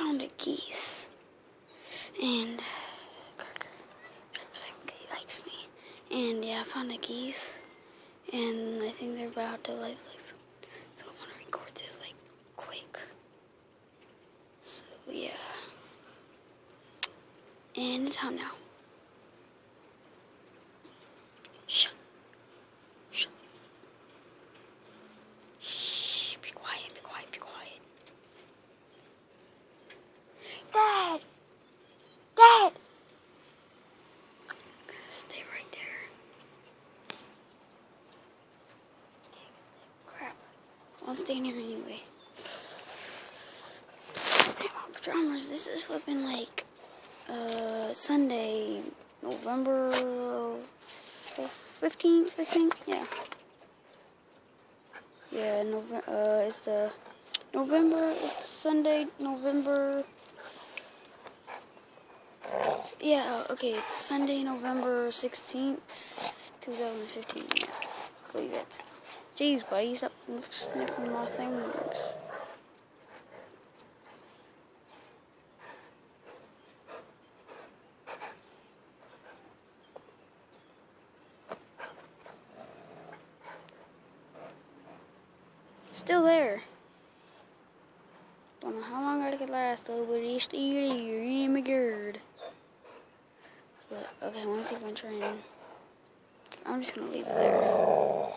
found a geese, and he likes me. And yeah, I found the geese, and I think they're about to live. So I want to record this like quick. So yeah, and it's out now. Shh. Shh. Shh. Be quiet. Be quiet. Be quiet. Dad. Dad. Stay right there. Crap. I'm staying here anyway. I have my pajamas. This is flipping like Sunday, November 15th, I think. Yeah. Yeah, it's the November, it's Sunday, November. Yeah, okay, it's Sunday, November 16th, 2015. Yeah, I believe it. Jeez, buddy, stop sniffing my fingers. Still there. Don't know how long I could last though, but it's still there. Oh my god. But okay, I want to see if I'm trying. I'm just gonna leave it there.